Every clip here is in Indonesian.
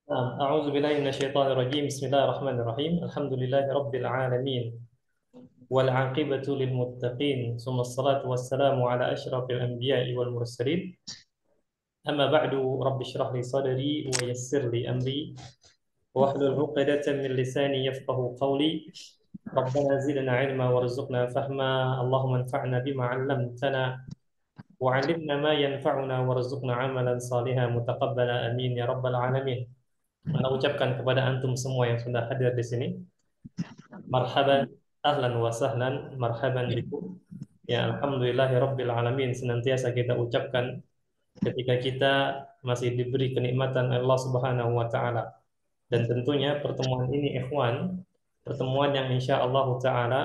أعوذ بالله من الشيطان الرجيم بسم الله الرحمن الرحيم الحمد لله رب العالمين والعاقبة للمتقين ثم الصلاة والسلام على أشرف الأنبياء والمرسلين أما بعد رب اشرح لي صدري ويسر لي أمري واحلل عقدة من لساني يفقه قولي ربنا زدنا علما وارزقنا فهما اللهم انفعنا بما علمتنا وعلمنا ما ينفعنا وارزقنا عملا صالحا متقبلا آمين يا رب العالمين. Saya ucapkan kepada antum semua yang sudah hadir di sini, marhaban, ahlan wa sahlan, marhaban bikum. Ya, alhamdulillahi rabbil alamin, senantiasa kita ucapkan ketika kita masih diberi kenikmatan Allah Subhanahu wa taala. Dan tentunya pertemuan ini ikhwan, pertemuan yang insya Allah taala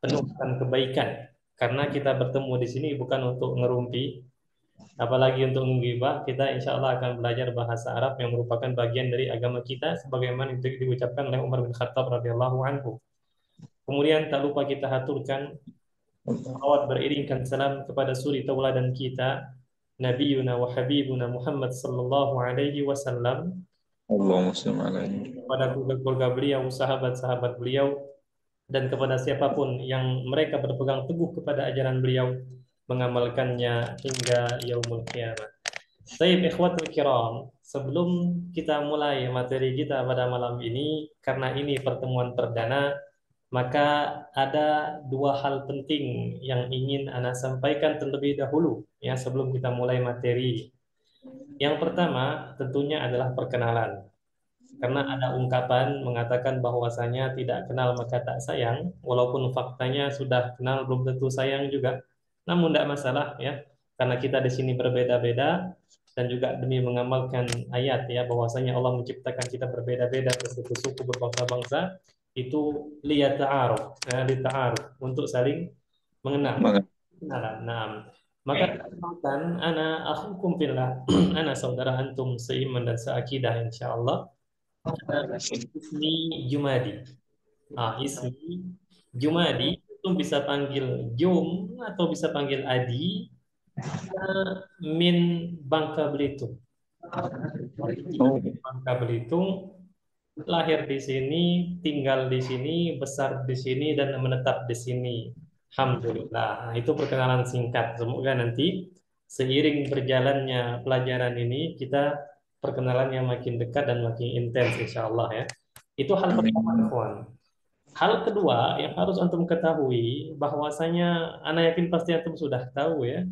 penuh dengan kebaikan. Karena kita bertemu di sini bukan untuk ngerumpi, apalagi untuk menggibah. Kita insya Allah akan belajar bahasa Arab yang merupakan bagian dari agama kita sebagaimana itu diucapkan oleh Umar bin Khattab radhiyallahu anhu. Kemudian tak lupa kita haturkan salawat beriringkan salam kepada suri tauladan kita Nabiuna wa Habibuna Muhammad sallallahu alaihi wasallam, Allahumma shalli alaihi. kepada keluarga beliau, sahabat-sahabat beliau, dan kepada siapapun yang mereka berpegang teguh kepada ajaran beliau, mengamalkannya hingga yaumul qiyamah. Baik, ikhwatul kiram, sebelum kita mulai materi kita pada malam ini, karena ini pertemuan perdana, maka ada dua hal penting yang ingin Ana sampaikan terlebih dahulu ya sebelum kita mulai materi. Yang pertama tentunya adalah perkenalan. Karena ada ungkapan mengatakan bahwasanya tidak kenal maka tak sayang, walaupun faktanya sudah kenal belum tentu sayang juga. Namun tidak masalah ya, karena kita di sini berbeda-beda dan juga demi mengamalkan ayat ya bahwasanya Allah menciptakan kita berbeda-beda bersuku-suku berbangsa-bangsa itu liyata'aruf, lita'aruf untuk saling mengenal. Maka Kenalan. Nah, maka kenalkan ana akhukum fillah, ana saudara antum seiman dan seakidah insyaallah. Ismi Jumadi. Ismi Jumadi itu bisa panggil Jum atau bisa panggil Adi, min Bangka Belitung. oh, Bangka Belitung, lahir di sini, tinggal di sini, besar di sini, dan menetap di sini. Alhamdulillah. Nah, itu perkenalan singkat. Semoga nanti seiring berjalannya pelajaran ini kita perkenalannya makin dekat dan makin intens insya Allah ya. Itu hal pertama, amin. ikhwan. Hal kedua yang harus antum ketahui bahwasanya anak yakin pasti antum sudah tahu ya.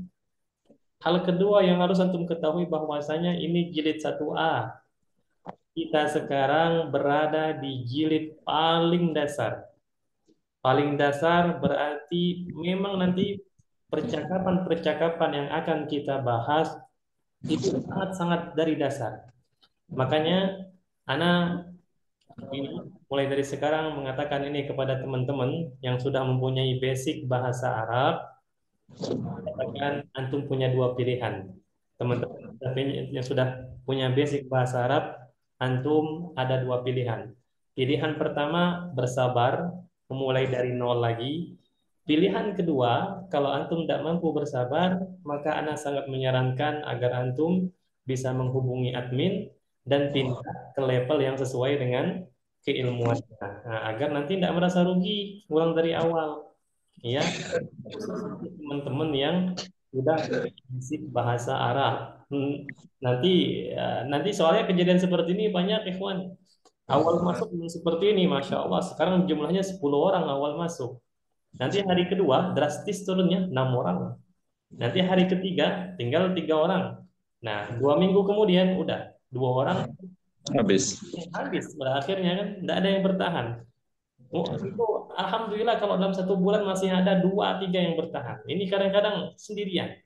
Hal kedua yang harus antum ketahui bahwasanya ini jilid 1A. Kita sekarang berada di jilid paling dasar. Paling dasar berarti memang nanti percakapan-percakapan yang akan kita bahas itu sangat-sangat dari dasar. Makanya Ana ini mulai dari sekarang mengatakan ini kepada teman-teman yang sudah mempunyai basic bahasa Arab, katakan antum punya dua pilihan. Teman-teman yang sudah punya basic bahasa Arab, antum ada dua pilihan. Pilihan pertama bersabar, memulai dari nol lagi. Pilihan kedua, kalau antum tidak mampu bersabar, maka Ana sangat menyarankan agar antum bisa menghubungi admin dan pindah ke level yang sesuai dengan keilmuannya. Nah, agar nanti tidak merasa rugi, ulang dari awal. Ya, khusus untuk teman-teman yang sudah basic bahasa Arab. Nanti nanti soalnya kejadian seperti ini banyak ikhwan. Awal masuk memang seperti ini, Masya Allah. Sekarang jumlahnya 10 orang awal masuk. Nanti hari kedua drastis turunnya 6 orang. Nanti hari ketiga tinggal 3 orang. Nah, 2 minggu kemudian udah 2 orang Habis. habis. Pada akhirnya kan tidak ada yang bertahan. Oh, itu alhamdulillah kalau dalam 1 bulan masih ada 2 3 yang bertahan. Ini kadang-kadang sendirian.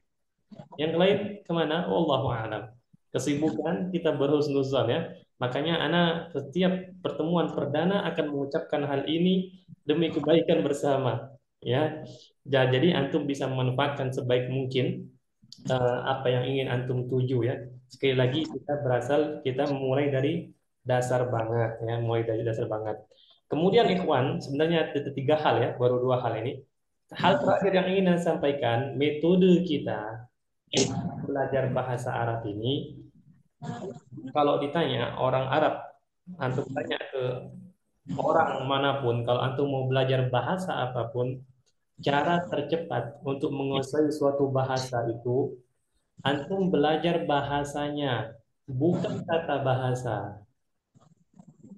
Yang lain kemana? Wallahu a'lam. Kesibukan kita berhusnuzon ya. Makanya anak setiap pertemuan perdana akan mengucapkan hal ini demi kebaikan bersama. Ya, jadi antum bisa memanfaatkan sebaik mungkin apa yang ingin antum tuju ya. Sekali lagi kita memulai dari dasar banget ya, mulai dari dasar banget. Kemudian ikhwan, sebenarnya ada 3 hal ya, baru 2 hal ini. Hal terakhir yang ingin saya sampaikan, metode kita belajar bahasa Arab ini kalau ditanya orang Arab, antum tanya ke orang manapun, kalau antum mau belajar bahasa apapun, cara tercepat untuk menguasai suatu bahasa itu, antum belajar bahasanya, bukan kata bahasa.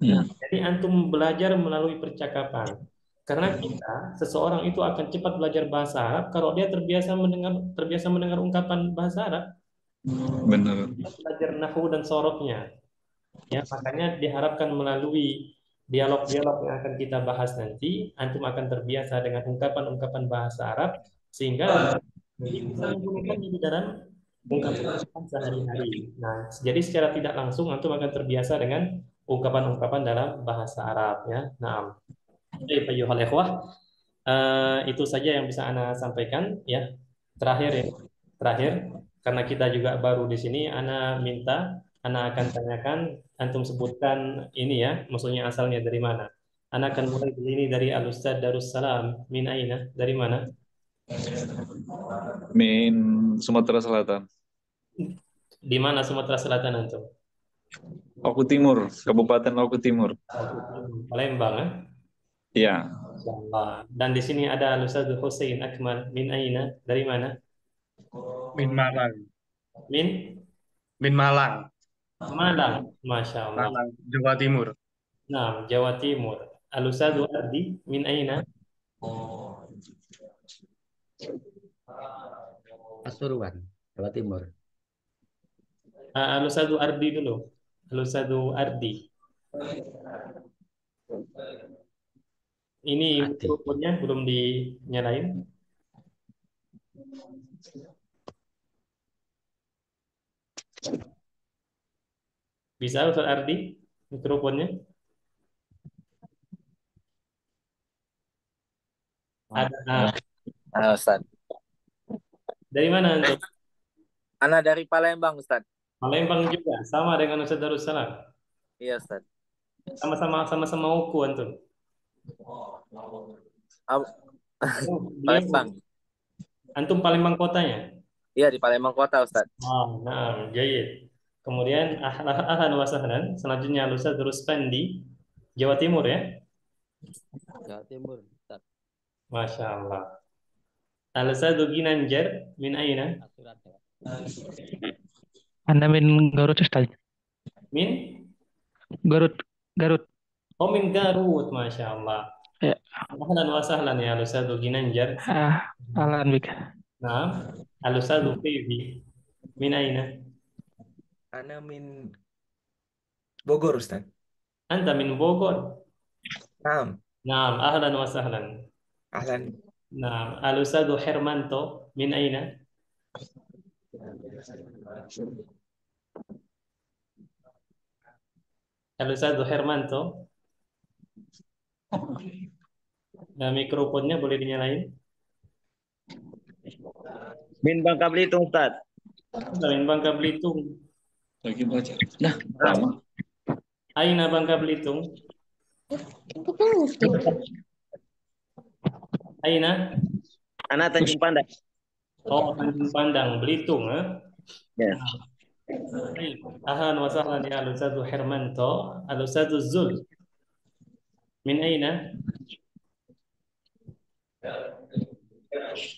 Nah, Hmm. jadi antum belajar melalui percakapan. Karena seseorang itu akan cepat belajar bahasa Arab kalau dia terbiasa mendengar ungkapan bahasa Arab, Benar. belajar nahwu dan sorofnya. Ya, makanya diharapkan melalui dialog-dialog yang akan kita bahas nanti, antum akan terbiasa dengan ungkapan-ungkapan bahasa Arab sehingga nanti bisa menggunakannya di dalam ungkapan sehari-hari. Nah, jadi secara tidak langsung antum akan terbiasa dengan ungkapan-ungkapan dalam bahasa Arab ya. Nah, baik ayyuhal ikhwah, itu saja yang bisa Ana sampaikan ya. Terakhir ya, terakhir karena kita juga baru di sini, Ana akan tanyakan, antum sebutkan ini ya, maksudnya asalnya dari mana. Ana akan mulai di sini dari Al-Ustaz Darussalam min aina, dari mana? Min Sumatera Selatan. Di mana Sumatera Selatan antum? Oku Timur, Kabupaten Oku Timur. Oke, Palembang ya. Iya, Insyaallah. Dan di sini ada Al-Ustaz Hussein Akmal min aina, dari mana? Min Malang. Min Min Malang. Malang, Masya Allah. Malang, Jawa Timur. Nah, Jawa Timur. Al-Ustaz Ardi min aina? Pasuruan, Jawa Timur. Al-Ustaz Ardi dulu. Al-Ustaz Ardi. Ini Adi. mikrofonnya belum dinyalain. Bisa Ustaz Ardi mikrofonnya? Ada. Nah, Halo Ustaz. dari mana antum? Ana dari Palembang Ustaz. Palembang juga, sama dengan Ustaz Darussalam. Iya Ustaz. Sama-sama uku antum. Ab- Beliau, Palembang. antum Palembang kotanya? Iya di Palembang kota Ustaz. Nah, jayid. Kemudian ahlan wa sahlan. Selanjutnya Al-Ustaz Ruspandi, Jawa Timur ya? Jawa Timur, Ustaz. Masya Allah. Al-Ustaz Ginanjar min aina? Pasuruan, Jawa. Anda min Garut Ustaz. Min? Garut, Garut. Oh, min Garut, Masya Allah. Ya. Ahlan wa sahlan ya Al-Ustaz Ginanjar. Alan Bik. Nah, Al-Ustaz Fibi min aina? Ana min Bogor, Ustaz. Anta min Bogor. Naam, Naam, ahlan wa sahlan. ahlan. Naam, Al-Ustaz Hermanto min aina? Al-Ustaz Hermanto. Nah, mikrofonnya boleh dinyalain? Min Bangka Belitung, Ustaz. Anta min Bangka Belitung. lagi baca. Nah, lama. Aina Bangka Belitung? Aina? Anak Tanjung Pandan. Oh, Tanjung Pandang, Belitung, ha? Ya. Baik. Ahlan wa sahlan ya Al-Ustaz Hermanto. Al-Ustaz Zul. Min aina?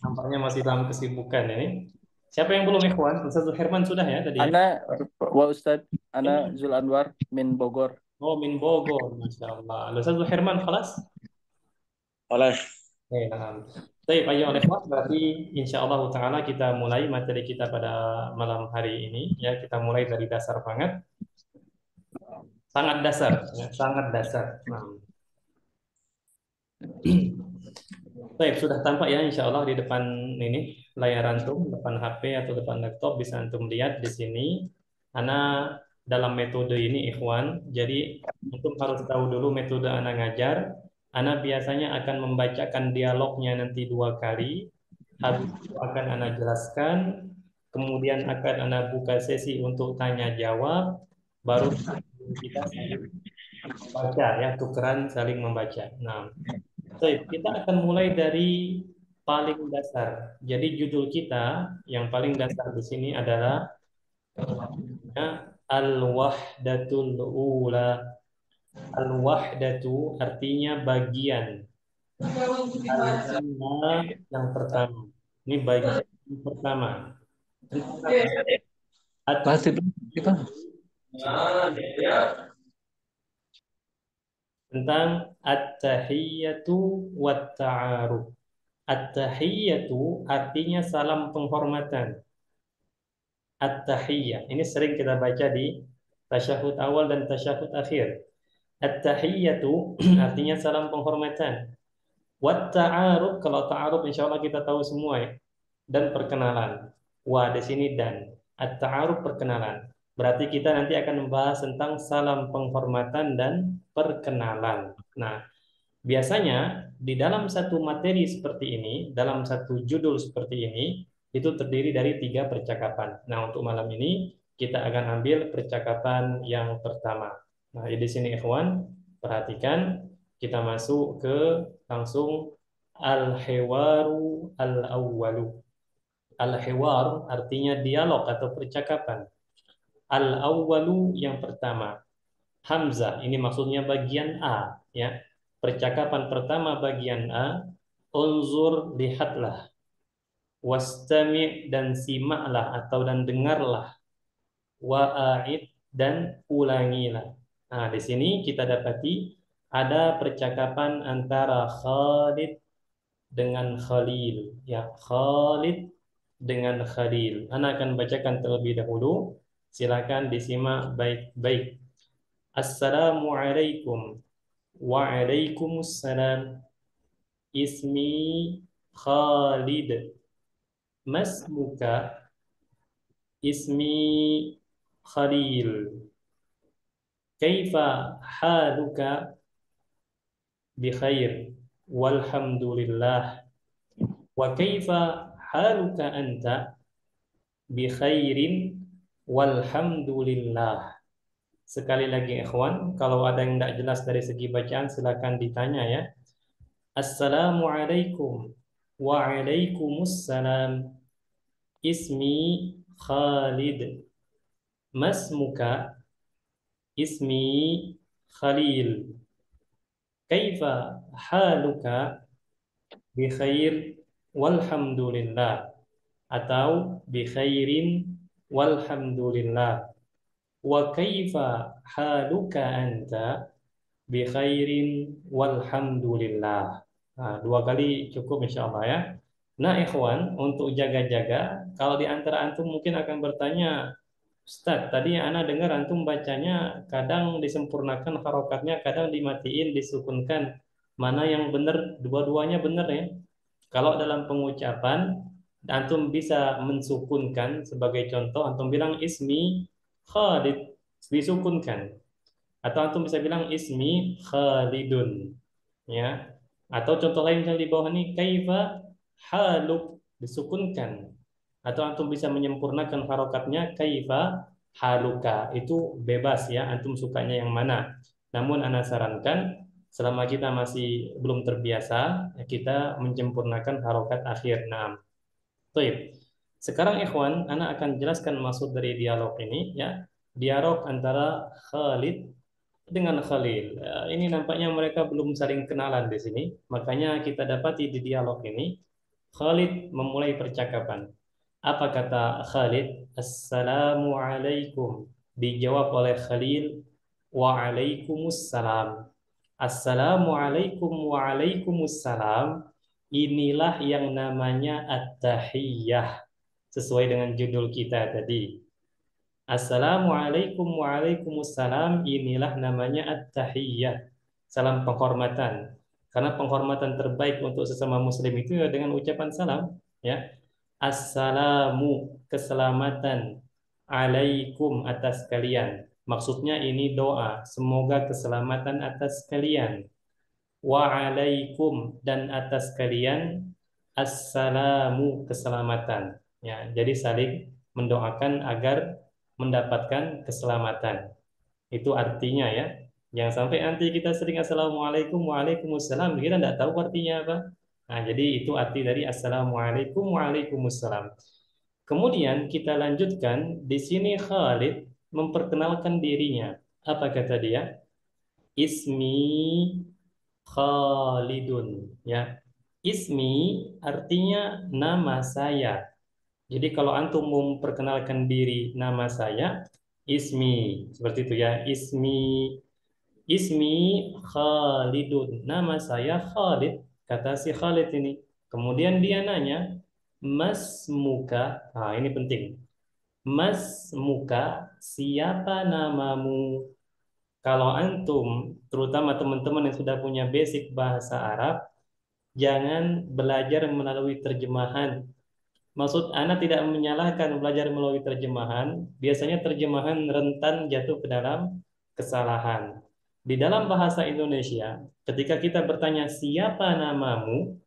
Nampaknya masih dalam kesibukan ini. Siapa yang belum ikhwan? Ustaz Herman sudah ya tadi ya? Ana wa Ustad, Ana Zul Anwar min Bogor. Oh, min Bogor, Masya Allah. Al-Ustaz Herman, kelas? Oleh Nah. Baik, ayo ikhwan, berarti insya Allah Ta'ala kita mulai materi kita pada malam hari ini. Ya, kita mulai dari dasar banget. Sangat dasar, ya, sangat dasar. Nah. Baik, sudah tampak ya insya Allah di depan ini layar antum, depan HP atau depan laptop bisa antum lihat di sini. Ana dalam metode ini ikhwan, jadi antum harus tahu dulu metode Ana ngajar. Ana biasanya akan membacakan dialognya nanti 2 kali. Habis itu akan Ana jelaskan, kemudian akan Ana buka sesi untuk tanya jawab, baru kita saling membaca ya, tukeran saling membaca. Nah, baik, kita akan mulai dari paling dasar. Jadi judul kita yang paling dasar di sini adalah Al-wahdatul ula. Al-wahdatu artinya bagian. Al-ula yang pertama. Ini bagian yang pertama. Pasti kita. Tentang at-tahiyyatu wat-ta'aruf. At-tahiyyatu artinya salam penghormatan. At-tahiyyah. Ini sering kita baca di tasyahud awal dan tasyahud akhir. At-tahiyyatu artinya salam penghormatan. Wat-ta'aruf, kalau ta'aruf insya Allah kita tahu semua ya. Dan perkenalan. Wa di sini dan. At-ta'aruf perkenalan. Berarti kita nanti akan membahas tentang salam penghormatan dan perkenalan. Nah, biasanya di dalam satu materi seperti ini, dalam satu judul seperti ini, itu terdiri dari 3 percakapan. Nah, untuk malam ini kita akan ambil percakapan yang pertama. Nah, di sini ikhwan, perhatikan kita masuk ke langsung al-hiwaru al-awwalu. Al-hiwar artinya dialog atau percakapan. Al-awwalu yang pertama. Hamzah, ini maksudnya bagian A, ya. Percakapan pertama bagian A, unzur, lihatlah. Wastami' dan simaklah atau dan dengarlah. Wa'id dan ulangilah. Nah, di sini kita dapati ada percakapan antara Khalid dengan Khalil, ya. Khalid dengan Khalil. Ana akan bacakan terlebih dahulu. Silakan disimak baik-baik. Assalamualaikum. Waalaikumsalam. Ismi Khalid. Masmuka? Ismi Khalil. Kaifa haluka? Bikhair. Walhamdulillah. Wa kaifa haluka anta? Bikhairin. Walhamdulillah. Sekali lagi ikhwan, kalau ada yang tidak jelas dari segi bacaan silakan ditanya ya. Assalamualaikum. Waalaikumsalam. Ismi Khalid. Masmuka? Ismi Khalil. Kaifa haluka? Bikhair walhamdulillah. Atau bikhairin walhamdulillah. Wa kaifa haluka anta? Bikhairin walhamdulillah. Nah, 2 kali cukup insyaallah ya. Nah, ikhwan, untuk jaga-jaga, kalau di antara antum mungkin akan bertanya, Ustaz, tadi ana dengar antum bacanya kadang disempurnakan harokatnya, kadang dimatiin, disukunkan. Mana yang benar? Dua-duanya benar ya. Kalau dalam pengucapan, antum bisa mensukunkan, sebagai contoh, antum bilang ismi Khalid, disukunkan. Atau antum bisa bilang ismi Khalidun, ya. Atau contoh lain misalnya di bawah ini kaifa haluk, disukunkan. Atau antum bisa menyempurnakan harokatnya kaifa haluka, itu bebas ya, antum sukanya yang mana. Namun ana sarankan selama kita masih belum terbiasa, ya kita menyempurnakan harokat akhir. Nah, baik. Sekarang ikhwan, ana akan jelaskan maksud dari dialog ini ya. Dialog antara Khalid dengan Khalil. Ini nampaknya mereka belum saling kenalan di sini. Makanya kita dapati di dialog ini Khalid memulai percakapan. Apa kata Khalid? Assalamualaikum. Dijawab oleh Khalil, Waalaikumsalam. Assalamualaikum waalaikumsalam. Inilah yang namanya at-tahiyyah. Sesuai dengan judul kita tadi. Assalamualaikum waalaikumsalam. Inilah namanya at-tahiyyah. Salam penghormatan. Karena penghormatan terbaik untuk sesama muslim itu ya dengan ucapan salam. Ya. Assalamu, keselamatan. Alaikum, atas kalian. Maksudnya ini doa. Semoga keselamatan atas kalian. Waalaikum, dan atas kalian. Assalamu, keselamatan. Ya, jadi saling mendoakan agar mendapatkan keselamatan. Itu artinya ya. Jangan sampai nanti kita sering assalamualaikum waalaikumsalam, kita tidak tahu artinya apa. Nah, jadi itu arti dari assalamualaikum waalaikumsalam. Kemudian kita lanjutkan di sini Khalid memperkenalkan dirinya. Apa kata dia? Ismi Khalidun. Ya, ismi artinya nama saya. Jadi kalau antum memperkenalkan diri, nama saya, ismi, seperti itu ya. Ismi Khalidun. Nama saya Khalid, kata si Khalid ini. Kemudian dia nanya, Mas muka, nah ini penting. Mas muka, siapa namamu? Kalau antum, terutama teman-teman yang sudah punya basic bahasa Arab, jangan belajar melalui terjemahan. Maksud Ana tidak menyalahkan belajar melalui terjemahan. Biasanya terjemahan rentan jatuh ke dalam kesalahan. Di dalam bahasa Indonesia, ketika kita bertanya siapa namamu,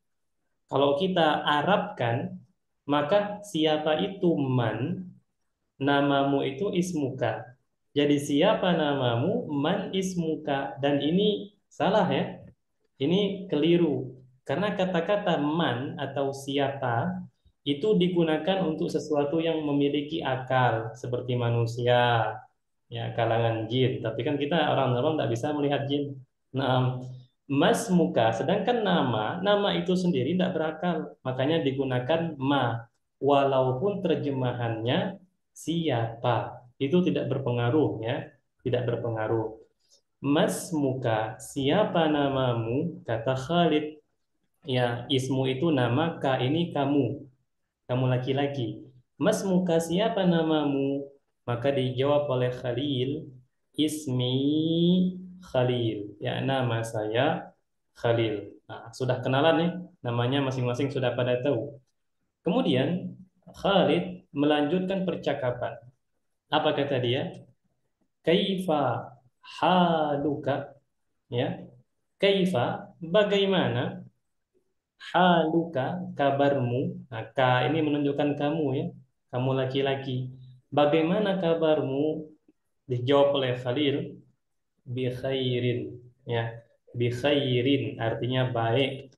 kalau kita Arabkan, maka siapa itu man, namamu itu ismuka. Jadi siapa namamu, man ismuka. Dan ini salah ya. Ini keliru. Karena kata-kata man atau siapa itu digunakan untuk sesuatu yang memiliki akal seperti manusia, ya kalangan jin. Tapi kan kita orang-orang tidak bisa melihat jin. Nah, mas muka, sedangkan nama itu sendiri tidak berakal, makanya digunakan ma. Walaupun terjemahannya siapa, itu tidak berpengaruh ya, tidak berpengaruh. Mas muka, siapa namamu? Kata Khalid. Ya, ismu itu nama, ka ini kamu. Kamu laki-laki. Mas muka, siapa namamu? Maka dijawab oleh Khalil, ismi Khalil. Ya, nama saya Khalil. Nah, sudah kenalan nih, namanya masing-masing sudah pada tahu. Kemudian Khalid melanjutkan percakapan. Apa kata dia? Kaifa haluka? Ya, kaifa, bagaimana? Haluka, kabarmu. Nah, ka ini menunjukkan kamu ya, kamu laki-laki. Bagaimana kabarmu? Dijawab oleh Khalil, bi khairin. Ya, bi khairin artinya baik.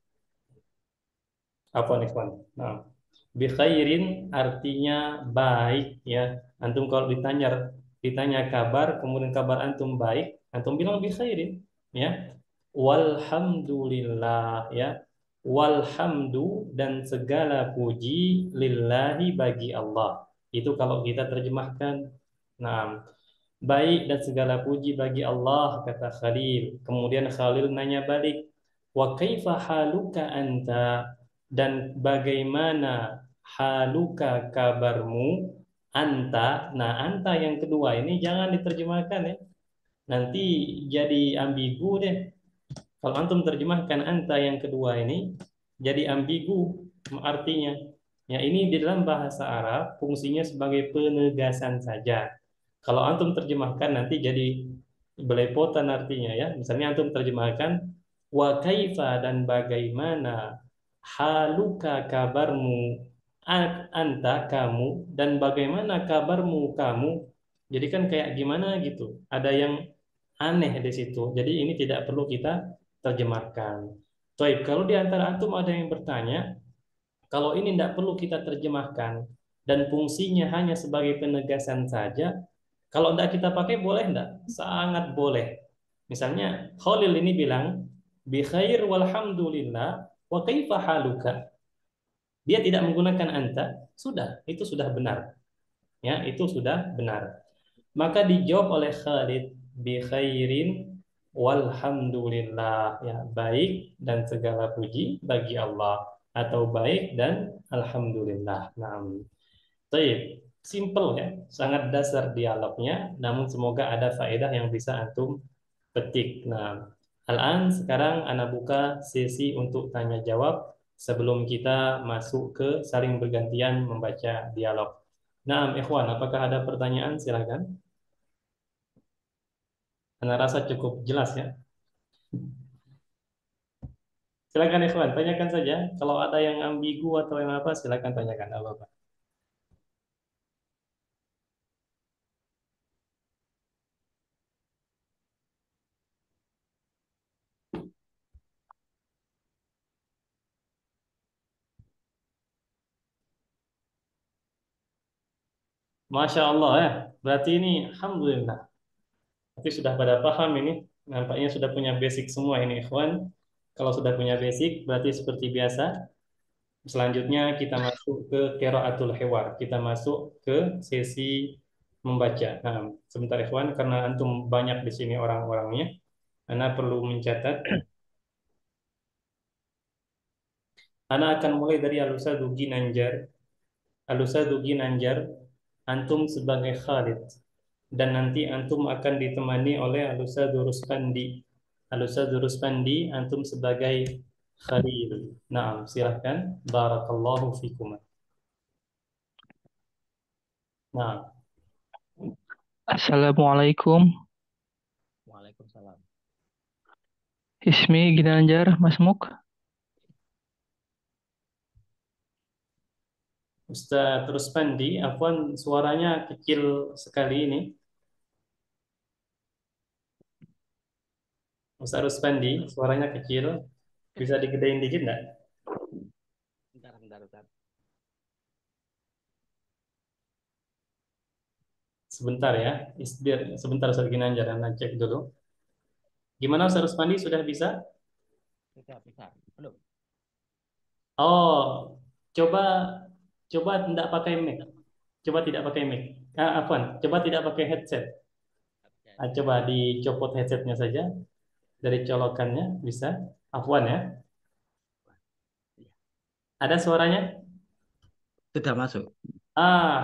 Apa nih, kawan? Nah, bi khairin artinya baik ya. Antum kalau ditanya kabar, kemudian kabar antum baik, antum bilang bi khairin ya. Walhamdulillah ya. Walhamdu dan segala puji lillahi bagi Allah. Itu kalau kita terjemahkan. Nah, baik dan segala puji bagi Allah, kata Khalil. Kemudian Khalil nanya balik, wa kaifa haluka anta? Dan bagaimana haluka kabarmu? Anta. Nah, anta yang kedua ini jangan diterjemahkan ya. Nanti jadi ambigu deh. Kalau antum terjemahkan anta yang kedua ini jadi ambigu artinya. Ya, ini di dalam bahasa Arab fungsinya sebagai penegasan saja. Kalau antum terjemahkan nanti jadi belepotan artinya ya. Misalnya antum terjemahkan wa kaifa dan bagaimana haluka kabarmu anta kamu dan bagaimana kabarmu kamu. Jadi kan kayak gimana gitu. Ada yang aneh di situ. Jadi ini tidak perlu kita terjemahkan. Baik, kalau di antara antum ada yang bertanya, kalau ini tidak perlu kita terjemahkan dan fungsinya hanya sebagai penegasan saja, kalau tidak kita pakai boleh tidak? Sangat boleh. Misalnya Khalil ini bilang bi khair walhamdulillah wa kaifa haluka. Dia tidak menggunakan anta, sudah, itu sudah benar. Ya, itu sudah benar. Maka dijawab oleh Khalid bi khairin walhamdulillah, ya, baik dan segala puji bagi Allah atau baik dan alhamdulillah. Nah, baik, simple ya, sangat dasar dialognya, namun semoga ada faedah yang bisa antum petik. Nah, Al-an sekarang ana buka sesi untuk tanya jawab sebelum kita masuk ke saling bergantian membaca dialog. Nah, ikhwan, apakah ada pertanyaan? Silakan. Ana rasa cukup jelas ya. Silakan ikhwan, tanyakan saja. Kalau ada yang ambigu atau yang apa, silakan tanyakan apa-apa. Masya Allah ya. Berarti ini alhamdulillah. Berarti sudah pada paham ini. Nampaknya sudah punya basic semua ini, ikhwan. Kalau sudah punya basic, berarti seperti biasa. Selanjutnya kita masuk ke qiraatul hiwar. Kita masuk ke sesi membaca. Nah, sebentar ikhwan, karena antum banyak di sini orang-orangnya, Ana perlu mencatat. Ana akan mulai dari Al-Ustadz Ginanjar. Al-Ustadz Ginanjar, antum sebagai Khalid. Dan nanti antum akan ditemani oleh Al-Ustadz Ruspandi. Al-Ustadz Ruspandi, antum sebagai Khalil. Nah, silahkan. Barakallahu fikum. Nah, Assalamualaikum. Waalaikumsalam. Ismi Ginanjar Masmuk. Ustadz Ruspandi, afwan suaranya kecil sekali ini. Ustadz Ruspandi, suaranya kecil. Bisa digedein dikit nggak? Bentar. Sebentar ya. Sebentar Ustadz Ginanjar, Anda cek dulu. Gimana Ustadz Ruspandi, sudah bisa? Bisa. Belum. Oh, coba coba tidak pakai mic. Coba tidak pakai mic. Afwan, coba tidak pakai headset. Coba dicopot headsetnya saja dari colokannya, bisa. Afwan ya. Ada suaranya? Sudah masuk.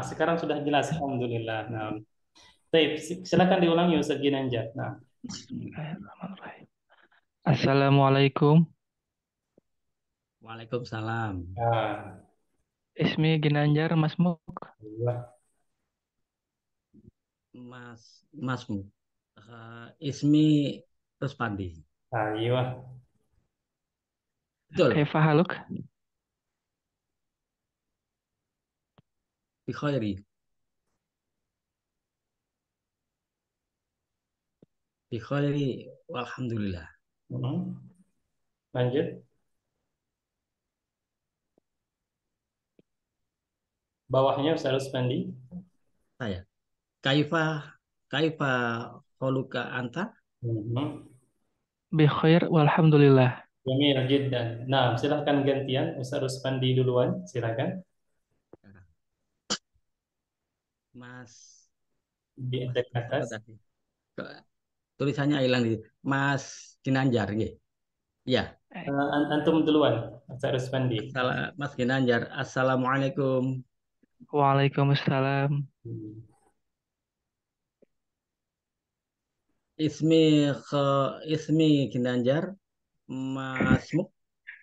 Sekarang sudah jelas. Alhamdulillah. Nah, baik, silakan diulangi Ustaz Ginanjar. Nah, Bismillahirrahmanirrahim. Assalamualaikum. Waalaikumsalam. nah, Ismi Ginanjar Masmuk. Masmu. Ismi Ruspandi. Ayo. Betul. Kaifa haluk? Bikhairi. Walhamdulillah. Lanjut. Bawahnya Ustaz Ruspandi. Saya. Kaifa kholuka anta? Bi khair walhamdulillah. Jamil jiddan. Nah, silahkan gantian Ustaz Ruspandi duluan, silakan. Mas Di dekat apa atas. tadi? Tulisannya hilang di Mas Ginanjar, nggih. Ya. Antum duluan, Ustaz Ruspandi. Mas Ginanjar, assalamualaikum. Waalaikumsalam. Ismi Ginanjar Masmuk.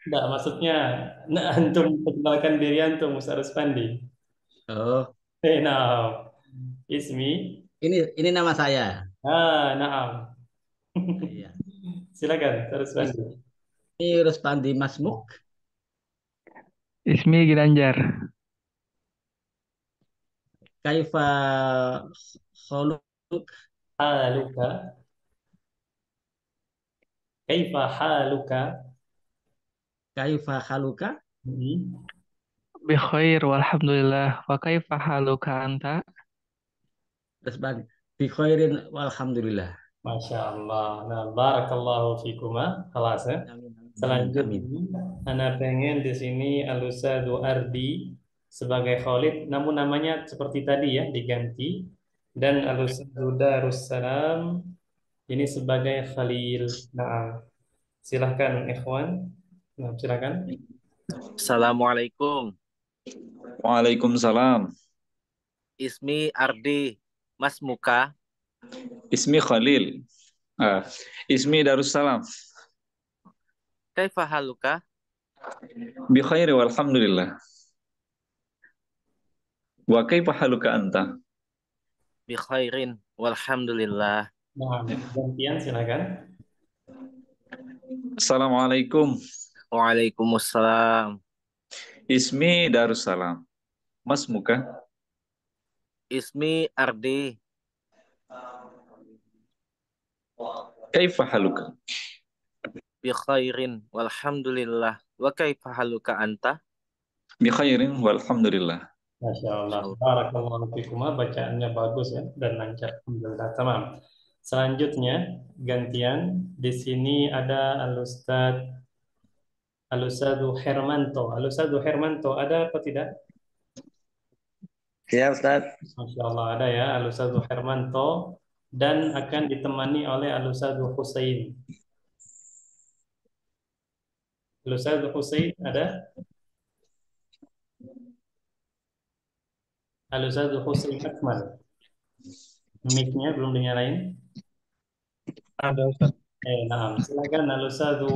Enggak, maksudnya antum perkenalkan diri antum Ustaz Ruspandi. Oh, Nah, Ismi. ini nama saya. Naam. Iya. Silakan Ustaz Ruspandi. Ini Ruspandi Masmuk. Ismi Ginanjar. Kaifa kholuk Haluka. Kaifa haluka? Kaifa haluka? Bi khair walhamdulillah. Wa kaifa haluka anta? Ruspandi bi khairin walhamdulillah. Masya Allah. Nah, barakallahu fikuma. Kelas ya. Selanjutnya, Ana pengen di sini Al-Ustadz Ardi sebagai Khalid, namun namanya seperti tadi ya, diganti. Dan Al-Ustadz Darussalam ini sebagai Khalil. Nah, silahkan ikhwan. Nah, silahkan. Assalamualaikum. Waalaikumsalam. Ismi Ardi Masmuka. Ismi Khalil. Ismi Darussalam. Kaifa haluka? Bi khairi walhamdulillah. Wa kaifa haluka anta? Bi khairin walhamdulillah. Nah, gantian silakan. Assalamualaikum. Waalaikumsalam. Ismi Darussalam. Masmuka? Ismi Ardi. Kaifa haluka? Bi khairin walhamdulillah. Wa kaifa haluka anta? Bi khairin walhamdulillah. Masya Allah. Masya Allah. Barakallahu fikuma. Bacaannya bagus ya dan lancar. Alhamdulillah. Tamam. Selanjutnya gantian. Di sini ada Al-Ustadz Hermanto. Al-Ustadz Hermanto ada apa tidak? Siap, Ustaz. Masya Allah ada ya Al-Ustadz Hermanto dan akan ditemani oleh Al-Ustadz Husain. Al-Ustadz Husain ada? Al-Ustadz Husain Akmal. Mic-nya belum dinyalain. Ada Ustaz. Nah, silakan Al-Ustadz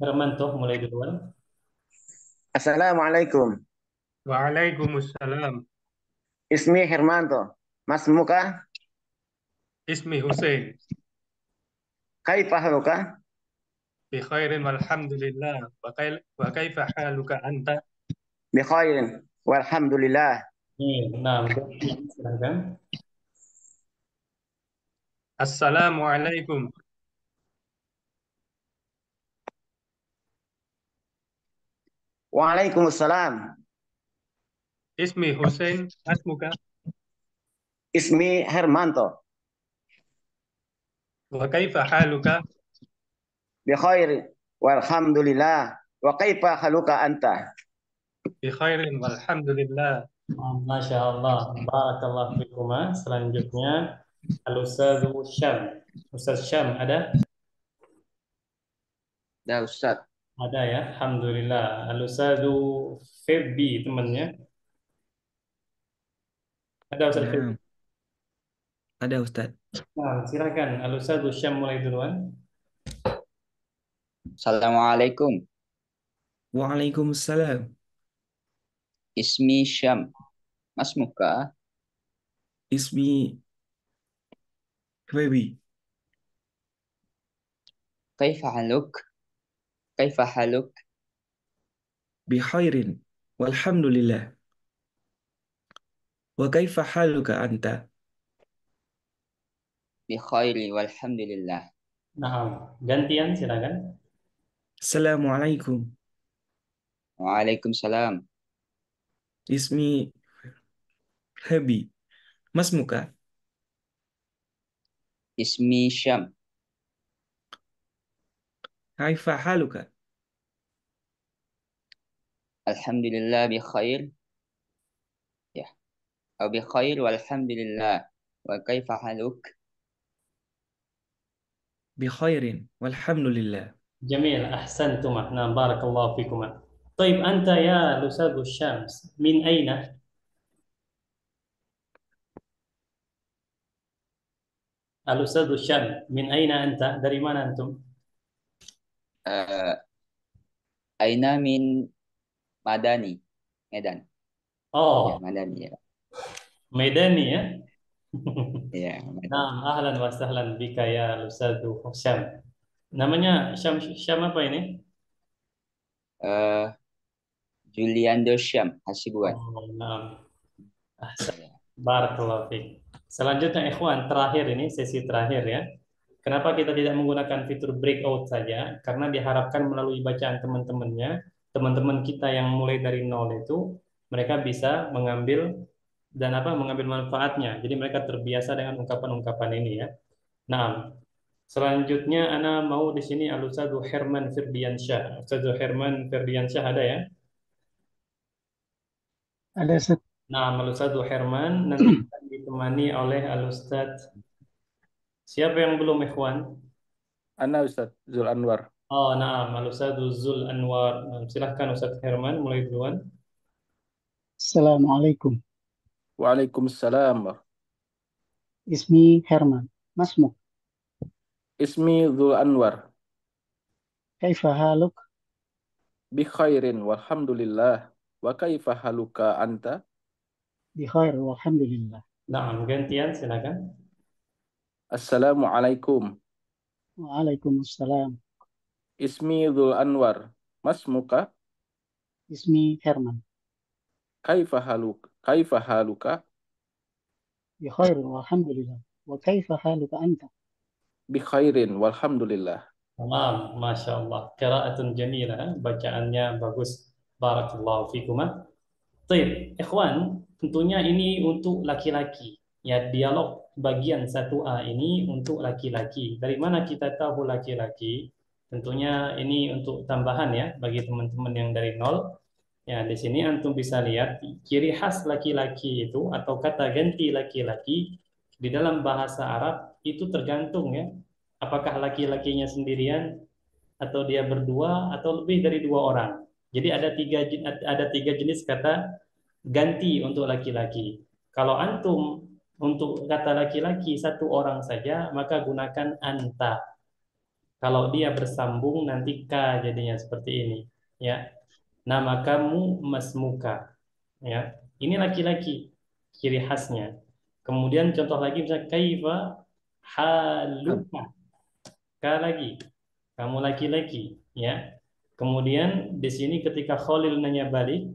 Hermanto mulai duluan. Assalamualaikum. Waalaikumsalam. Ismi Hermanto. Mas Muka, Ismi Hussein. kaifa haluka? Bi khairin walhamdulillah. Wa kaifa haluka anta? Bi khairin. Walhamdulillah. Nah, silakan. Assalamualaikum. Waalaikumsalam. Ismi Hussein. Asmuka. Ismi Hermanto. Wa kaifa haluka? Bi khairin. Walhamdulillah. Wa kaifa haluka anta? Bi khairin walhamdulillah. Masya Allah. Barakallahu fikuma. Selanjutnya Al-Ustadz Syam. Ustadz Syam ada? Ya, Ustaz. Ada ya. Alhamdulillah. Al-Ustadz Febi temannya. Ada Ustadz Febi? Ada Ustaz. Nah, silakan Al-Ustadz Syam mulai duluan. Assalamualaikum. Waalaikumsalam. Ismi Syam. Mas Muka. Ismi Baby. Kaifa haluk? Kaifa haluk? Bi khairin. Walhamdulillah. Wa kaifa haluka anta? Bi khairi walhamdulillah. Nah, gantian silakan. Assalamualaikum. Waalaikumsalam. Ismi Habi. Mas Muka. Ismi Syam. Kaifa haluka? Alhamdulillah bi khair. Ya. Atau bi khair walhamdulillah. Wa kaifa haluk? Bi khairin. Walhamdulillah. Jamil, ahsantum. Nah, barakallahu fikum. طيب أنت يا الأستاذ الشامس من أين؟ الأستاذ الشام من أين أنت؟ dari mana antum? Aina min Madani. Medan. Ya, Oh, Madani ya. Medani ya? Ya, Madani. Nah, ahlan wa sahlan bika ya Al-Ustadz Syam. Namanya Syam apa ini? Juliando Syam Hasibuan. Oh, nah. Ahsan. Ya. Barakallahu fiik. Selanjutnya ikhwan, terakhir ini sesi terakhir ya. Kenapa kita tidak menggunakan fitur breakout saja? Karena diharapkan melalui bacaan teman-temannya, teman-teman kita yang mulai dari nol itu, mereka bisa mengambil mengambil manfaatnya. Jadi mereka terbiasa dengan ungkapan-ungkapan ini ya. Nah, selanjutnya ana mau di sini Al-Ustadz Herman Firdiansyah. Ustadz Herman Firdiansyah ada ya? Ada Ustaz. Nah, Al-Ustadz Herman nanti akan ditemani oleh Al-Ustadz. Siapa yang belum ikhwan? Ana Ustaz Zul Anwar. Oh, nah, Al-Ustadz Zul Anwar. Nah, silahkan Ustadz Herman mulai duluan. Assalamualaikum. Waalaikumsalam. Ismi Herman. Masmuk. Ismi Zul Anwar. Kaifa haluk? Bi khairin walhamdulillah. Wa kaifa haluka anta? Bi khair walhamdulillah. Nah, gantian silakan. Assalamualaikum. Waalaikumsalam. Ismi Zul Anwar. Mas Muka. Ismi Herman. Kaifa haluk? Kaifa haluka? Bi khair walhamdulillah. Wa kaifa haluka anta? Bi khairin walhamdulillah. Tamam, Masya Allah. Qiraatun jamilah, bacaannya bagus. Barakallahu fikum. Baik, ikhwan, tentunya ini untuk laki-laki. Ya, dialog bagian 1A ini untuk laki-laki. Dari mana kita tahu laki-laki? Tentunya ini untuk tambahan ya bagi teman-teman yang dari nol. Ya, di sini antum bisa lihat ciri khas laki-laki itu atau kata ganti laki-laki di dalam bahasa Arab itu tergantung ya. Apakah laki-lakinya sendirian atau dia berdua atau lebih dari dua orang. Jadi ada tiga jenis kata ganti untuk laki-laki. Kalau antum untuk kata laki-laki satu orang saja, maka gunakan anta. Kalau dia bersambung nanti ka jadinya seperti ini. Ya, nama kamu masmuka. Ya, ini laki-laki ciri khasnya. Kemudian contoh lagi misalnya kaifa haluka. Ka lagi. Kamu laki-laki, ya. Kemudian di sini ketika Khalil nanya balik,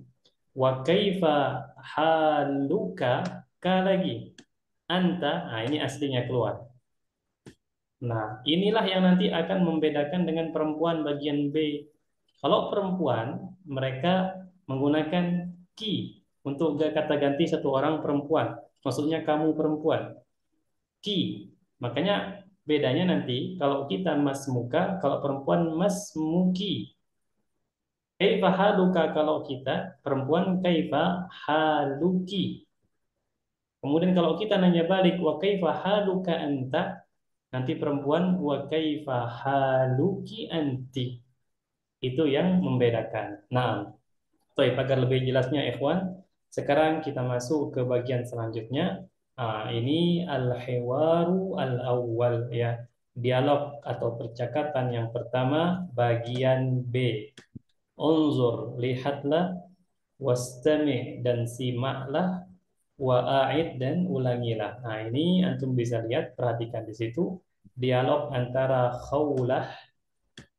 wa kaifa haluka, ka lagi. Anta, nah ini aslinya keluar. Nah, inilah yang nanti akan membedakan dengan perempuan bagian B. Kalau perempuan, mereka menggunakan ki untuk kata ganti satu orang perempuan. Maksudnya kamu perempuan. Ki. Makanya bedanya nanti kalau kita masmuka, kalau perempuan masmuki. Kaifa haluka kalau kita perempuan kaifa haluki. Kemudian kalau kita nanya balik wa kaifa haluka anta, nanti perempuan wa kaifa haluki anti. Itu yang membedakan. Nah, agar lebih jelasnya ikhwan, sekarang kita masuk ke bagian selanjutnya. Ini al-hiwaru al-awwal ya. Dialog atau percakapan yang pertama bagian B. Unzur, lihatlah, wastami' dan simaklah, wa'a'id dan ulangilah. Nah, ini antum bisa lihat, perhatikan di situ dialog antara Khawlah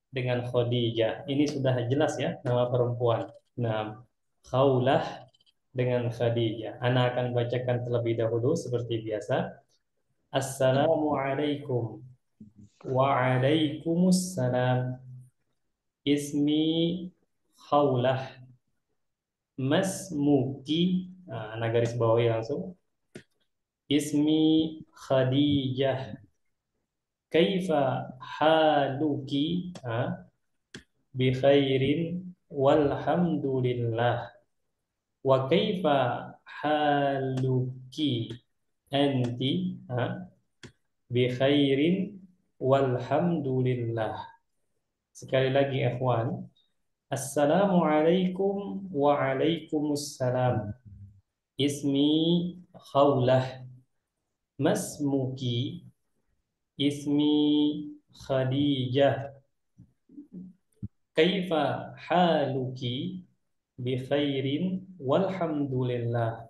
dengan Khadijah. Ini sudah jelas ya nama perempuan. Nah, Khawlah dengan Khadijah. Ana akan bacakan terlebih dahulu seperti biasa. Assalamualaikum. Waalaikumsalam. Ismi Khawlah. Masmuki. Nah, ana garis bawahi langsung. Ismi Khadijah. Kaifa haluki? Bi khairin walhamdulillah. Wa kaifa haluki anti? Bi khairin walhamdulillah. Sekali lagi ikhwan. Assalamualaikum waalaikumsalam. Ismi Khawlah. Masmuki. Ismi Khadijah. Kaifa haluki? Bi khairin walhamdulillah.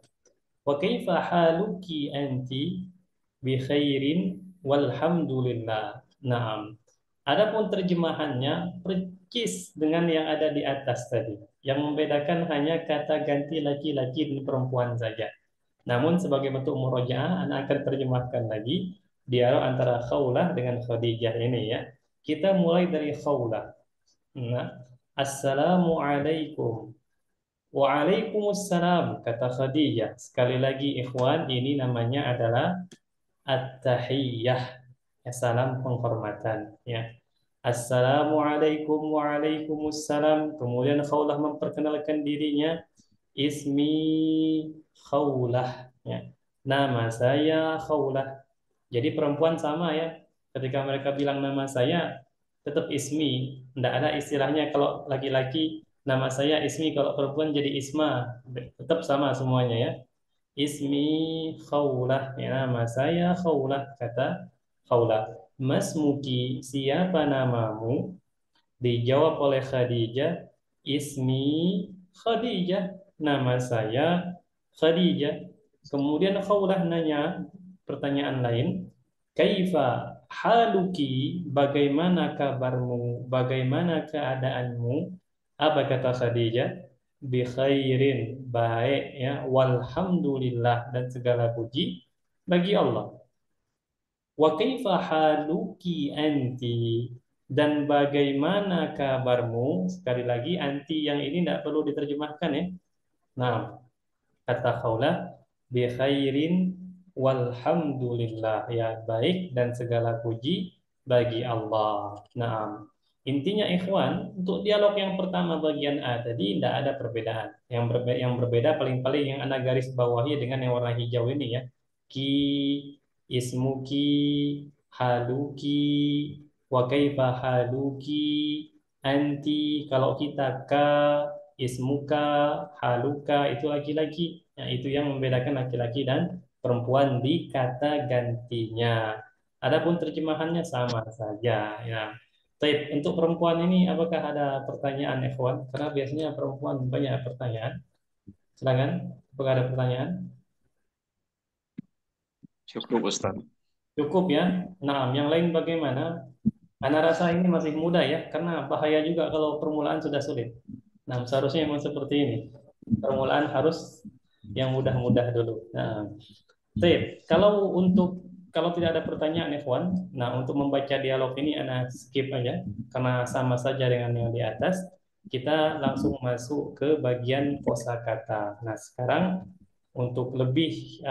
Wa kaifa haluki anti? Bi khairin walhamdulillah. Naam. Adapun terjemahannya percis dengan yang ada di atas tadi. Yang membedakan hanya kata ganti laki-laki dan perempuan saja. Namun sebagai bentuk murojaah, Anda akan terjemahkan lagi dialog antara Khawlah dengan Khadijah ini ya. Kita mulai dari Khawlah. Nah, Assalamualaikum. Waalaikumsalam, kata Khadijah. Sekali lagi ikhwan, ini namanya adalah at-tahiyyah, ya, salam penghormatan ya. Assalamualaikum waalaikumsalam. Kemudian Khawlah memperkenalkan dirinya, ismi Khawlah ya. Nama saya Khawlah. Jadi perempuan sama ya. Ketika mereka bilang nama saya tetap ismi. Tidak ada istilahnya kalau laki-laki nama saya ismi, kalau perempuan jadi isma. Tetap sama semuanya ya. Ismi Khawlah, ya, nama saya Khawlah, kata Khawlah. Masmuki, siapa namamu? Dijawab oleh Khadijah, ismi Khadijah, nama saya Khadijah. Kemudian Khawlah nanya pertanyaan lain, kaifa haluki, bagaimana kabarmu, bagaimana keadaanmu? Apa kata Khadijah? Bi khairin, baik ya, walhamdulillah, dan segala puji bagi Allah. Wa kaifa haluki anti, dan bagaimana kabarmu? Sekali lagi anti yang ini tidak perlu diterjemahkan ya. Nah, Kata Khawlah, bi khairin walhamdulillah, ya baik dan segala puji bagi Allah. Nah, intinya ikhwan, untuk dialog yang pertama bagian A tadi tidak ada perbedaan. Yang berbeda paling-paling yang Anda garis bawahi dengan yang warna hijau ini ya. Ki, ismuki, haluki, wa kaifa haluki, anti. Kalau kita ka, ismuka, haluka itu laki-laki. Nah, itu yang membedakan laki-laki dan perempuan di kata gantinya. Adapun terjemahannya sama saja ya. Baik, untuk perempuan ini apakah ada pertanyaan ikhwan? Karena biasanya perempuan banyak pertanyaan. Silakan, apakah ada pertanyaan? Cukup Ustaz. Cukup ya. Nah, yang lain bagaimana? Anda rasa ini masih mudah ya, karena bahaya juga kalau permulaan sudah sulit. Nah, seharusnya memang seperti ini. Permulaan harus yang mudah-mudah dulu. Nah, baik. Kalau tidak ada pertanyaan, Ikhwan, nah untuk membaca dialog ini Anda skip aja karena sama saja dengan yang di atas. Kita langsung masuk ke bagian kosakata. Nah, sekarang untuk lebih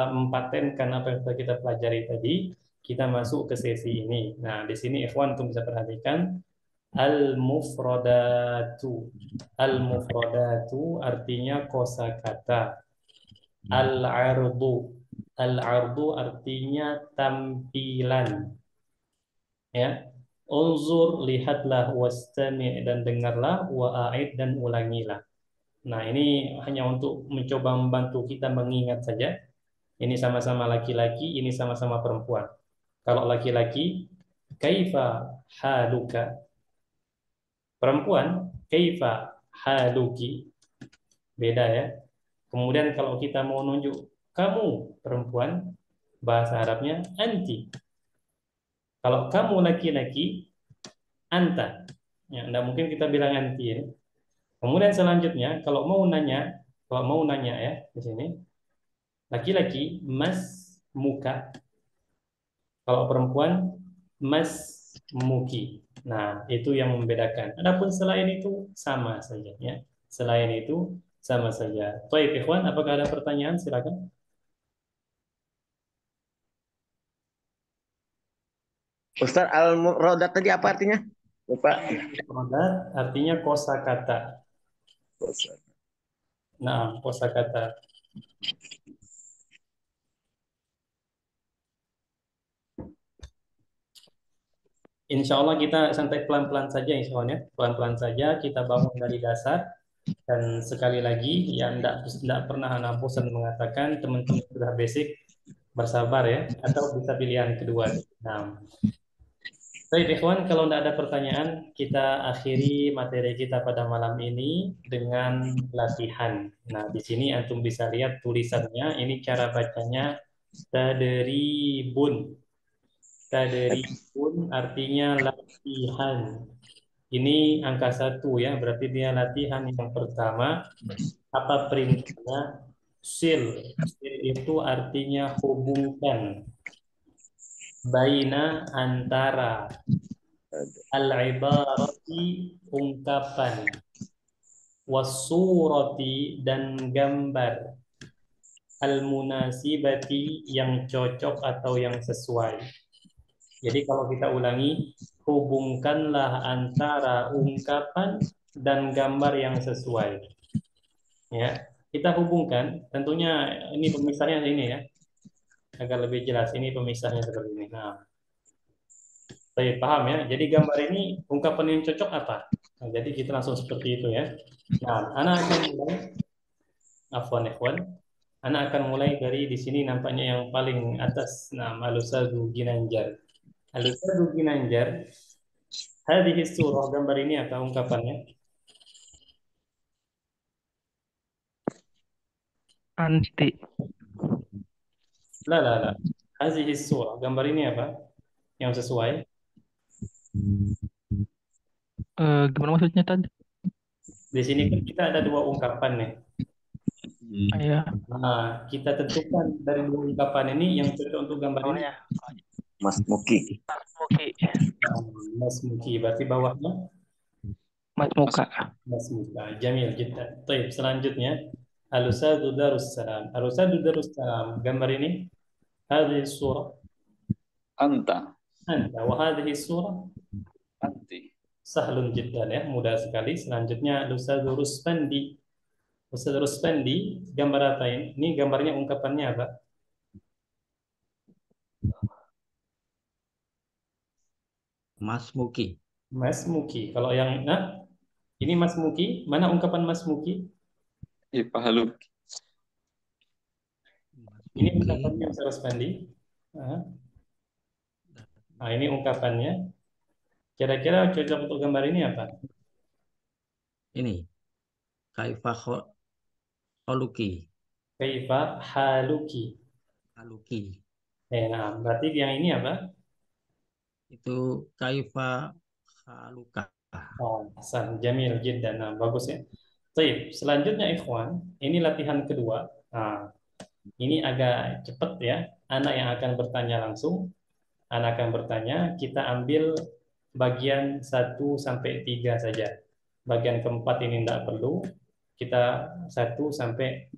mempatenkan apa yang sudah kita pelajari tadi, kita masuk ke sesi ini. Nah, di sini Ikhwan tuh bisa perhatikan al-mufradatu. Al-mufradatu artinya kosakata. Al-ardu. Al-ardu artinya tampilan. Ya. Unzur, lihatlah, wastami' dan dengarlah, wa'aid dan ulangilah. Nah, ini hanya untuk mencoba membantu kita mengingat saja. Ini sama-sama laki-laki, ini sama-sama perempuan. Kalau laki-laki, kaifa haluka. Perempuan, kaifa haluki. Beda ya. Kemudian kalau kita mau nunjuk kamu perempuan, bahasa Arabnya anti. Kalau kamu laki-laki, anta. Ya, enggak mungkin kita bilang anti ya. Kemudian selanjutnya kalau mau nanya ya di sini, laki-laki mas muka. Kalau perempuan mas muki. Nah, itu yang membedakan. Adapun selain itu sama saja ya. Selain itu sama saja. Baik, ikhwan, apakah ada pertanyaan? Silakan. Ustaz, al-mufradat tadi apa artinya? Lupa. Mufradat artinya kosakata. Nah, kosakata. Insya Allah kita santai pelan-pelan saja, insya Allah ya. Pelan-pelan saja kita bangun dari dasar. Dan sekali lagi, yang tidak pernah anak bosan mengatakan teman-teman sudah basic, bersabar ya. Atau bisa pilihan kedua. Nah, baik ikhwan, kalau tidak ada pertanyaan, kita akhiri materi kita pada malam ini dengan latihan. Nah, di sini antum bisa lihat tulisannya. Ini cara bacanya tadribun. Tadribun artinya latihan. Ini angka 1 ya, berarti dia latihan yang pertama. Apa perintahnya? Sil. Sil itu artinya hubungkan. Baina antara. Al-ibarati ungkapan. Wasurati dan gambar. Al-munasibati yang cocok atau yang sesuai. Jadi kalau kita ulangi, hubungkanlah antara ungkapan dan gambar yang sesuai. Ya, kita hubungkan. Tentunya ini pemisahnya ini ya, agar lebih jelas. Ini pemisahnya seperti ini. Nah, saya paham ya. Jadi gambar ini ungkapan yang cocok apa? Nah, jadi kita langsung seperti itu ya. Nah, anak akan mulai. Afwan ikhwan. Anak akan mulai dari di sini nampaknya yang paling atas. Nah, Al-Ustadz Ginanjar. Al-Ustadz Ginanjar. Hadhihi surah, gambar ini apa ungkapannya? Anti. La. Hadhihi surah, gambar ini apa? Yang sesuai? Gimana maksudnya tadi? Di sini kan kita ada 2 ungkapan nih. Iya. Nah, kita tentukan dari 2 ungkapan ini yang cocok untuk gambar ini. Mas Muki. Mas Muki, berarti bawahnya? Mas Muka. Mas Muka, jamil kita. Baik, selanjutnya Al-Ustadzu Darussalam. Al-Ustadzu Darussalam. Gambar ini. Hadhihi surah. Anta. Anta. Wa hadhihi surah. Anti. Sahlun jiddan ya. Mudah sekali. Selanjutnya Al-Ustadzu Ruspandi. Ustadz Ruspandi. Gambar apa ini? Ini gambarnya ungkapannya apa? Mas Muki. Mas Muki. Kalau yang ini Mas Muki, mana ungkapan Mas Muki? Kaifa haluki. Ini ungkapannya Ustaz Ruspandi. Nah, ini ungkapannya. Kira-kira cocok untuk gambar ini apa? Ini. Kaifa haluki. Kaifa haluki. Haluki. Nah, berarti yang ini apa? Itu kaifa haluka. Oh, Hasan, jamil jiddan. Nah, bagus ya. Baik, selanjutnya ikhwan, ini latihan kedua. Nah, ini agak cepat ya. Anak yang akan bertanya langsung. Anak akan bertanya, kita ambil bagian 1 sampai 3 saja. Bagian keempat ini tidak perlu. Kita 1 sampai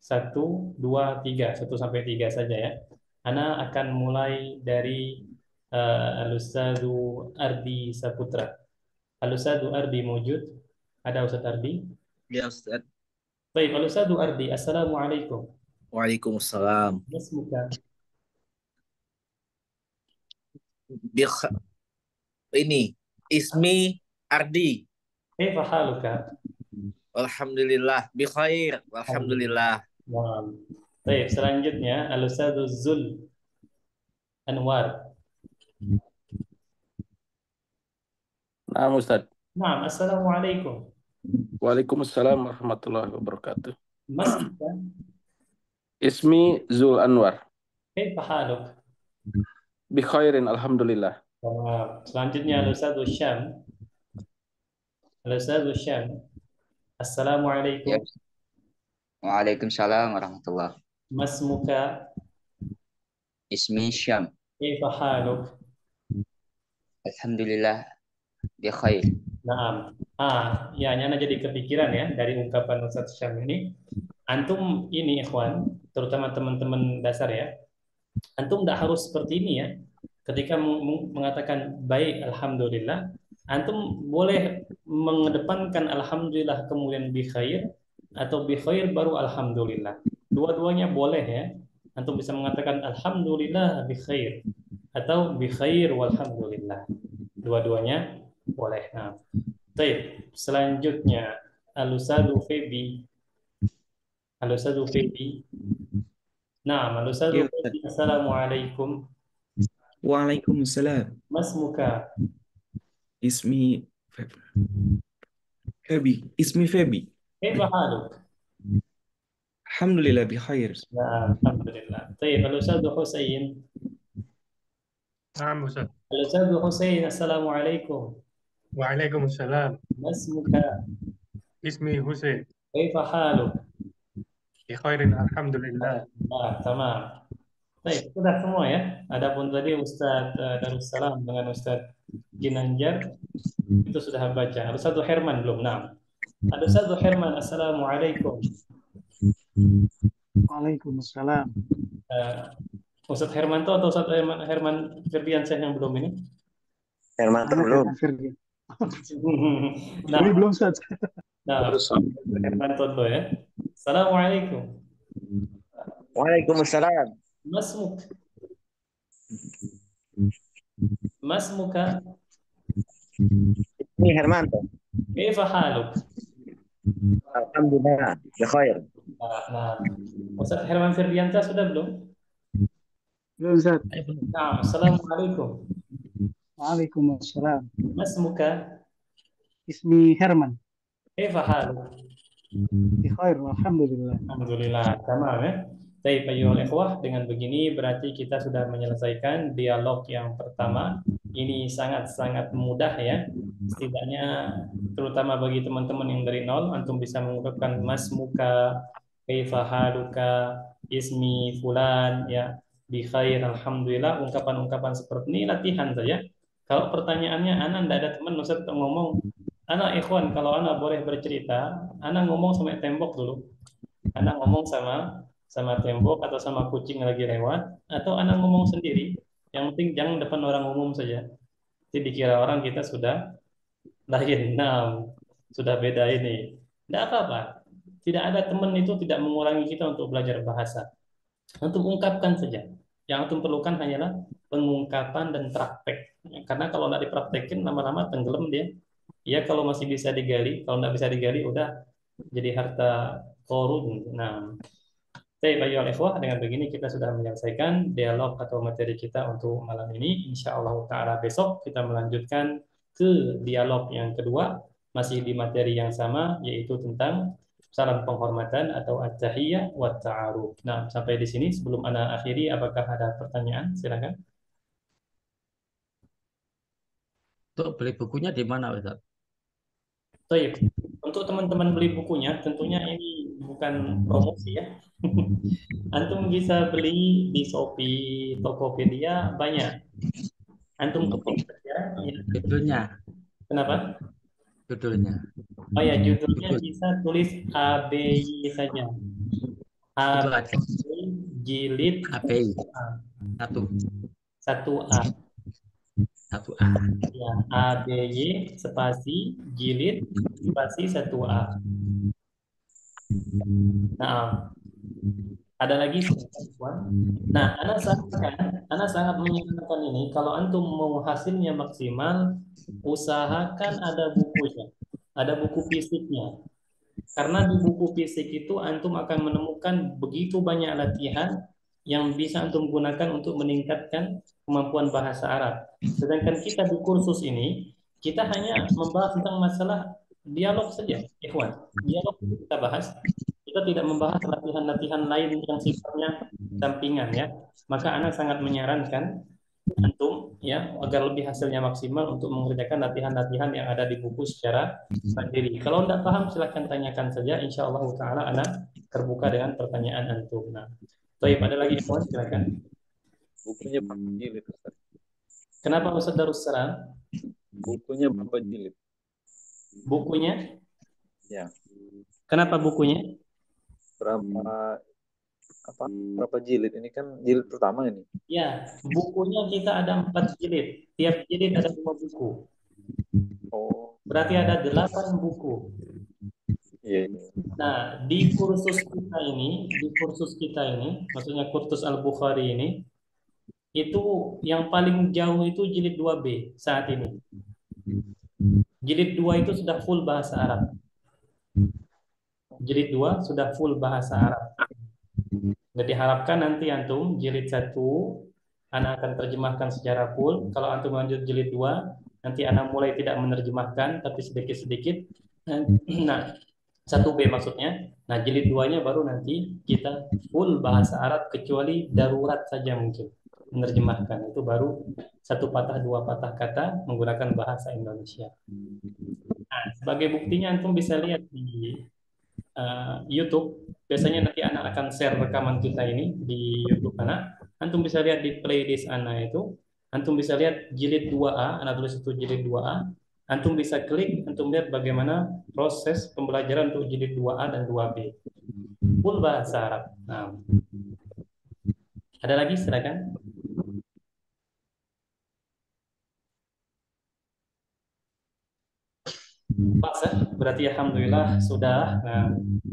1, 2, 3. 1 sampai 3 saja ya. Anak akan mulai dari Al-Ustadzu Ardi Saputra. Al-Ustadzu Ardi mewujud? Ada Ustadz Ardi? Ya Ustaz. Baik, Al-Ustadzu Ardi. Assalamualaikum. Waalaikumsalam. Bismillah. Ini Ismi Ardi. Kaifa haluka? Alhamdulillah bi khair. Alhamdulillah. Wow. Baik, selanjutnya Al-Ustadzu Zul Anwar. Nah, Ustaz. Naam, assalamualaikum. Waalaikumsalam warahmatullahi wabarakatuh. Mas Ismi Zul Anwar. Kaifa haluk? Bi khairin alhamdulillah. Wow. Selanjutnya Al-Ustadzu Syam. Al-Ustadzu Syam. Assalamualaikum. Waalaikumsalam warahmatullah. Mas muka. Ismi Syam. Kaifa haluk? Alhamdulillah bi khair. Naam. Ya, Nyana jadi kepikiran ya dari ungkapan Ustadz Syam ini. Antum ini ikhwan, terutama teman-teman dasar ya. Antum tidak harus seperti ini ya. Ketika mengatakan baik alhamdulillah, antum boleh mengedepankan alhamdulillah kemudian bi khair atau bi khair baru alhamdulillah. Dua-duanya boleh ya. Antum bisa mengatakan alhamdulillah bi khair atau bi khair walhamdulillah. Dua-duanya boleh. Nah, baik. Selanjutnya Al-Ustadzu Febi. Al-Ustadzu Febi. Nah, Al-Ustadzu Febi. Assalamualaikum. Waalaikumsalam. Mas muka. Ismi Febi. Ismi Febi. Kaifa haluk? Alhamdulillah bi khair. Nah, alhamdulillah. Baik, Al-Ustadzu Husain. Naam Ustaz. Al-Ustadzu Husain. Assalamualaikum. Waalaikumsalam. Mas muka. Ismi Husain. Kaifa haluk? Bi khairin alhamdulillah. Tamam. Baik, sudah semua ya. Adapun tadi Ustadz Darussalam dengan Ustadz Ginanjar itu sudah baca. Ustadz Herman belum. Nah, Ustadz Herman. Assalamualaikum. Waalaikumsalam. Ustadz Hermanto atau Ustadz Herman Firdiansyah yang belum ini? Hermanto belum. Nah, belum Ustaz. Nah, Hermanto dulu ya. Assalamualaikum. Waalaikumsalam. Masmuk. Mas muka. Ini Hermanto. Kaifa haluk? Alhamdulillah, bi khair. Nah, Ustadz Herman Firdiansyah sudah belum? Belum Ustaz. Nah, assalamualaikum. Waalaikumsalam. Mas muka. Ismi Herman. Kaifa haluk? Bi khair alhamdulillah. Alhamdulillah, tamam ya. Baik, ayyuhal ikhwah, dengan begini berarti kita sudah menyelesaikan dialog yang pertama. Ini sangat-sangat mudah ya. Setidaknya terutama bagi teman-teman yang dari nol, antum bisa mengucapkan mas muka, kaifa haluka, ismi fulan ya, bi khair alhamdulillah. Ungkapan-ungkapan seperti ini latihan saja. Kalau pertanyaannya anak tidak ada teman Ustaz ngomong, anak ikhwan kalau anak boleh bercerita, anak ngomong sampai tembok dulu. Anak ngomong sama sama tembok atau sama kucing yang lagi lewat, atau anak ngomong sendiri. Yang penting jangan depan orang umum saja. Jadi dikira orang kita sudah lain. Nah, sudah beda ini. Tidak apa-apa. Tidak ada teman itu tidak mengurangi kita untuk belajar bahasa. Antum ungkapkan saja. Yang antum perlukan hanyalah pengungkapan dan praktek. Karena kalau tidak dipraktekin lama-lama tenggelam dia. Ya kalau masih bisa digali, kalau tidak bisa digali udah jadi harta korun. Nah, baik ayolah ikhwah, dengan begini kita sudah menyelesaikan dialog atau materi kita untuk malam ini. Insya Allah Ta'ala besok kita melanjutkan ke dialog yang kedua, masih di materi yang sama, yaitu tentang salam penghormatan atau at-tahiyyah wa ta'aruf. Nah, sampai di sini sebelum ana akhiri, apakah ada pertanyaan? Silakan. Untuk beli bukunya di mana, Ustaz? Baik. Untuk teman-teman beli bukunya, tentunya ini bukan promosi ya. Antum bisa beli di Shopee, Tokopedia, banyak. Antum ketik saja. Ya. Judulnya, Kenapa? judulnya. Oh ya, judulnya Judul. bisa tulis ABY saja. Itu aja. ABY jilid API. A. Satu. 1A. 1A. Ya, ABY spasi jilid spasi 1A. Nah, ada lagi? Nah, Ana sangat menyarankan ini. Kalau antum mau hasilnya maksimal, usahakan ada bukunya, ada buku fisiknya. Karena di buku fisik itu antum akan menemukan begitu banyak latihan yang bisa antum gunakan untuk meningkatkan kemampuan bahasa Arab. Sedangkan kita di kursus ini, kita hanya membahas tentang masalah dialog saja, ikhwan. Dialog itu kita bahas. Kita tidak membahas latihan-latihan lain yang sifatnya sampingan ya. Maka Ana sangat menyarankan antum ya agar lebih hasilnya maksimal untuk mengerjakan latihan-latihan yang ada di buku secara mandiri. Kalau tidak paham silahkan tanyakan saja. Insya Allah Taala Ana terbuka dengan pertanyaan antum. Nah, baik, ada lagi ikhwan silakan. Bukunya berapa jilid, Ustaz? Kenapa Ustaz Darussalam? Bukunya berapa jilid? Bukunya? Ya. Kenapa bukunya? Berapa jilid? Ini kan jilid pertama ini. Ya, bukunya kita ada 4 jilid. Tiap jilid ada 2 buku. Oh, Berarti ada 8 buku. iya. Nah, di kursus kita ini, maksudnya kursus Al-Bukhari ini, itu yang paling jauh itu jilid 2B saat ini. Jilid 2 itu sudah full bahasa Arab. Jilid 2 sudah full bahasa Arab. Jadi diharapkan nanti antum jilid 1 Ana akan terjemahkan secara full. Kalau antum lanjut jilid 2, nanti Ana mulai tidak menerjemahkan tapi sedikit-sedikit. Nah, 1B maksudnya. Nah, jilid 2-nya baru nanti kita full bahasa Arab kecuali darurat saja mungkin menerjemahkan. Itu baru 1 patah 2 patah kata menggunakan bahasa Indonesia. Nah, sebagai buktinya antum bisa lihat di YouTube. Biasanya nanti anak akan share rekaman kita ini di YouTube anak. Antum bisa lihat di playlist anak itu. Antum bisa lihat jilid 2A, anak tulis itu jilid 2A. Antum bisa klik, antum lihat bagaimana proses pembelajaran untuk jilid 2A dan 2B. Full bahasa Arab. Nah, ada lagi silakan. Berarti alhamdulillah sudah. Nah,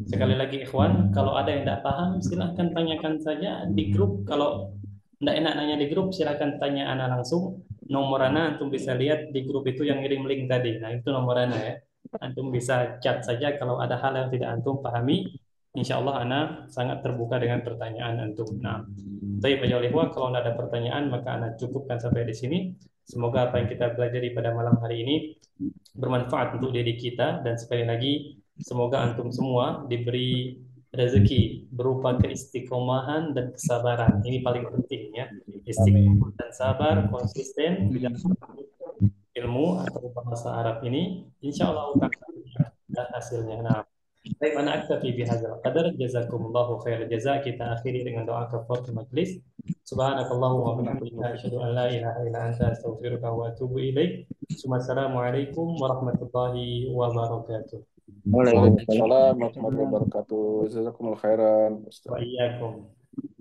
sekali lagi ikhwan, kalau ada yang tidak paham silahkan tanyakan saja di grup. Kalau tidak enak nanya di grup silahkan tanya ana langsung. Nomor ana antum bisa lihat di grup itu yang ngirim link tadi. Nah, itu nomor ana ya. Antum bisa chat saja kalau ada hal yang tidak antum pahami. Insya Allah ana sangat terbuka dengan pertanyaan antum. Nah, baik ayolah ikhwan, kalau tidak ada pertanyaan maka ana cukupkan sampai di sini. Semoga apa yang kita pelajari pada malam hari ini bermanfaat untuk diri kita, dan sekali lagi semoga antum semua diberi rezeki berupa keistiqomahan dan kesabaran. Ini paling penting ya. Istiqomah dan sabar konsisten di dalam ilmu atau bahasa Arab ini, insya Allah akan hasilnya. Nah, baik, ana aktafi bihadzal qadar. Jazakumullahu khair jazaa. Kita akhiri dengan doa kafaratul majlis. Subhanakallahumma wa bihamdika asyhadu an la ilaha illa anta astaghfiruka wa atubu ilaik. Assalamualaikum warahmatullahi wabarakatuh. Waalaikumsalam. Waalaikumsalam warahmatullahi wabarakatuh. Jazakumullah khairan, Ustaz. Wa iyyakum.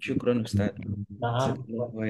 Syukron Ustaz. Naam. Jazakallahu khairan.